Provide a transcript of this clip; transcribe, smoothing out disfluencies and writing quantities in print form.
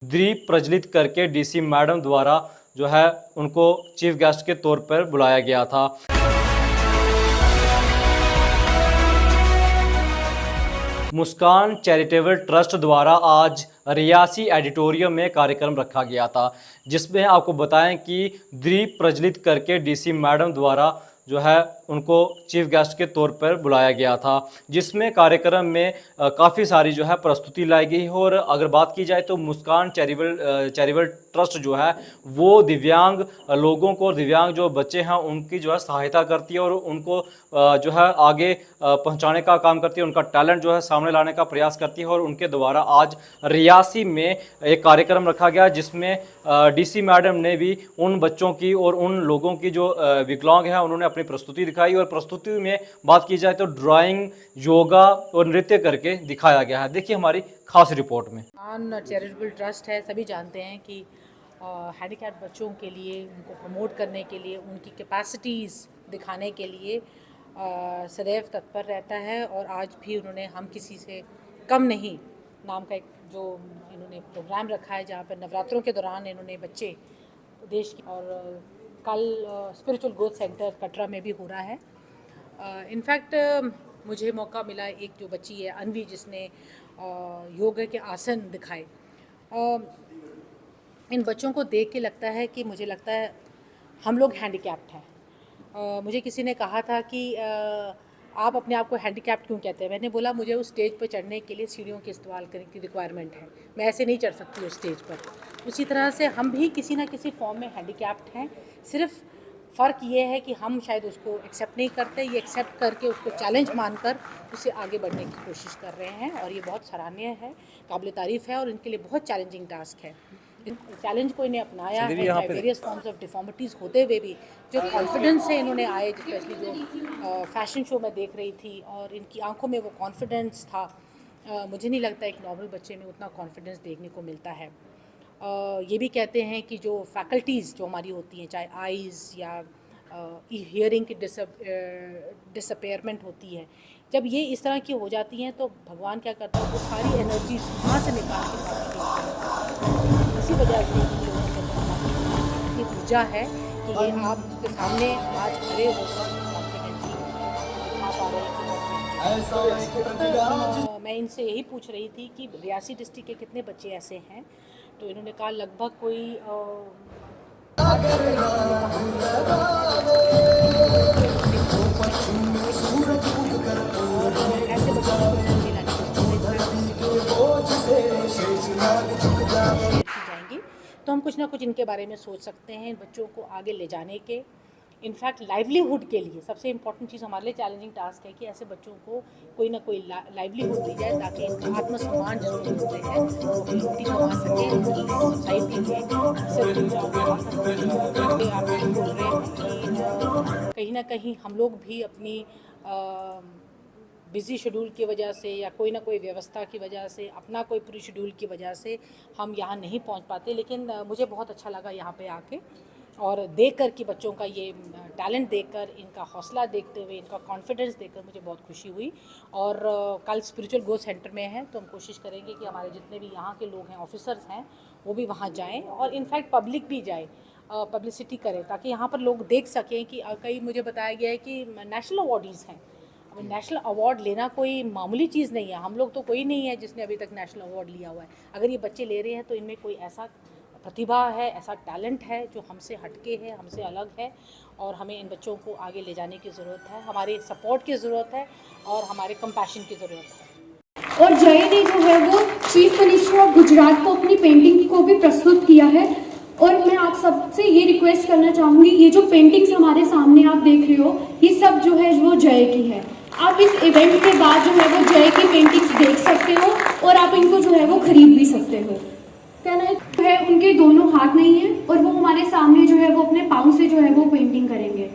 दीप प्रज्वलित करके DC madam द्वारा जो है उनको चीफ गेस्ट के तौर पर बुलाया गया था। मुस्कान चैरिटेबल ट्रस्ट द्वारा आज रियासी एडिटोरियम में कार्यक्रम रखा गया था, जिसमें आपको बताएं कि दीप प्रज्वलित करके डीसी मैडम द्वारा जो है उनको चीफ गेस्ट के तौर पर बुलाया गया था, जिसमें कार्यक्रम में काफ़ी सारी जो है प्रस्तुति लाई गई। और अगर बात की जाए तो मुस्कान चैरिटेबल ट्रस्ट जो है वो दिव्यांग लोगों को और दिव्यांग जो बच्चे हैं उनकी जो है सहायता करती है और उनको जो है आगे पहुंचाने का काम करती है, उनका टैलेंट जो है सामने लाने का प्रयास करती है। और उनके द्वारा आज रियासी में एक कार्यक्रम रखा गया, जिसमें डीसी मैडम ने भी उन बच्चों की और उन लोगों की जो विकलांग हैं उन्होंने अपनी प्रस्तुति दिखाई। और प्रस्तुति में बात की जाए तो ड्राइंग, योगा और नृत्य करके दिखाया गया है। देखिए हमारी खास रिपोर्ट में। चैरिटेबल ट्रस्ट है, सभी जानते हैं कि हैंडीकैप बच्चों के लिए, उनको प्रमोट करने के लिए, उनकी कैपेसिटीज़ दिखाने के लिए सदैव तत्पर रहता है। और आज भी उन्होंने हम किसी से कम नहीं नाम का एक जो इन्होंने प्रोग्राम रखा है, जहाँ पर नवरात्रों के दौरान इन्होंने बच्चे देश की, और कल स्पिरिचुअल ग्रोथ सेंटर कटरा में भी हो रहा है। इनफैक्ट मुझे मौका मिला, एक जो बच्ची है अनवी, जिसने योगा के आसन दिखाए। इन बच्चों को देख के लगता है कि मुझे लगता है हम लोग हैंडीकैप्ड हैं। मुझे किसी ने कहा था कि आप अपने आप को हैंडीकैप्ड क्यों कहते हैं। मैंने बोला मुझे उस स्टेज पर चढ़ने के लिए सीढ़ियों की इस्तेमाल करने की रिक्वायरमेंट है, मैं ऐसे नहीं चढ़ सकती उस स्टेज पर। उसी तरह से हम भी किसी ना किसी फॉर्म में हैंडीकैप्ड हैं, सिर्फ फ़र्क ये है कि हम शायद उसको एक्सेप्ट नहीं करते, ये एक्सेप्ट करके उसको चैलेंज मानकर उससे आगे बढ़ने की कोशिश कर रहे हैं। और ये बहुत सराहनीय है, काबिल तारीफ़ है, और इनके लिए बहुत चैलेंजिंग टास्क है। चैलेंज को इन्हें अपनाया है, चाहे वेरियस फॉर्म्स ऑफ डिफॉर्मिटीज़ होते हुए भी जो कॉन्फिडेंस से इन्होंने आए, स्पेशली जो फैशन शो में देख रही थी और इनकी आंखों में वो कॉन्फिडेंस था। मुझे नहीं लगता एक नॉर्मल बच्चे में उतना कॉन्फिडेंस देखने को मिलता है। ये भी कहते हैं कि जो फैकल्टीज़ जो हमारी होती हैं, चाहे आइज़ या हियरिंग की डिसअपेयरमेंट होती है, जब ये इस तरह की हो जाती हैं तो भगवान क्या करता है, वो सारी एनर्जी वहाँ से निकाल के इसी वजह से इतनी ऊर्जा है कि ये आपके सामने आज खड़े होकर कॉन्फिडेंटली दिखा पा रहे हैं। मैं इनसे यही पूछ रही थी कि रियासी डिस्ट्रिक्ट के कितने बच्चे ऐसे हैं, तो इन्होंने कहा लगभग कोई ऐसे बच्चों जाएंगी, तो हम कुछ ना कुछ इनके बारे में सोच सकते हैं, बच्चों को आगे ले जाने के। इनफैक्ट लाइवलीहुड के लिए सबसे इम्पॉर्टेंट चीज़ हमारे लिए चैलेंजिंग टास्क है कि ऐसे बच्चों को कोई ना कोई लाइवलीहुड दी जाए, ताकि इनका आत्मसम्मान जिसको बोलते हैं वो रोटी कमा सके, सोसाइटी में आप बोल रहे हैं कि कहीं ना कहीं हम लोग भी अपनी बिज़ी शेड्यूल की वजह से या कोई ना कोई व्यवस्था की वजह से, अपना कोई पूरी शेड्यूल की वजह से हम यहाँ नहीं पहुँच पाते। लेकिन मुझे बहुत अच्छा लगा यहाँ पे आके और देख कर कि बच्चों का ये टैलेंट देखकर, इनका हौसला देखते हुए, इनका कॉन्फिडेंस देखकर मुझे बहुत खुशी हुई। और कल स्पिरिचुअल ग्रोथ सेंटर में है, तो हम कोशिश करेंगे कि हमारे जितने भी यहाँ के लोग हैं, ऑफिसर्स हैं, वो भी वहाँ जाएँ और इनफैक्ट पब्लिक भी जाए, पब्लिसिटी करें, ताकि यहाँ पर लोग देख सकें कि कई मुझे बताया गया है कि नेशनल अवार्डीज़ हैं। अब नेशनल अवार्ड लेना कोई मामूली चीज़ नहीं है, हम लोग तो कोई नहीं है जिसने अभी तक नेशनल अवार्ड लिया हुआ है। अगर ये बच्चे ले रहे हैं तो इनमें कोई ऐसा प्रतिभा है, ऐसा टैलेंट है जो हमसे हटके है, हमसे अलग है, और हमें इन बच्चों को आगे ले जाने की ज़रूरत है, हमारे सपोर्ट की ज़रूरत है और हमारे कंपैशन की ज़रूरत है। और जय ने जो है वो चीफ मिनिस्टर ऑफ गुजरात को अपनी पेंटिंग को भी प्रस्तुत किया है। और मैं आप सबसे ये रिक्वेस्ट करना चाहूँगी, ये जो पेंटिंग्स हमारे सामने आप देख रहे हो, ये सब जो है वो जय की है। आप इस इवेंट के बाद जो है वो जय की पेंटिंग्स देख सकते हो और आप इनको जो है वो खरीद भी सकते हो। कहना है उनके दोनों हाथ नहीं है और वो हमारे सामने जो है वो अपने पाँव से जो है वो पेंटिंग करेंगे।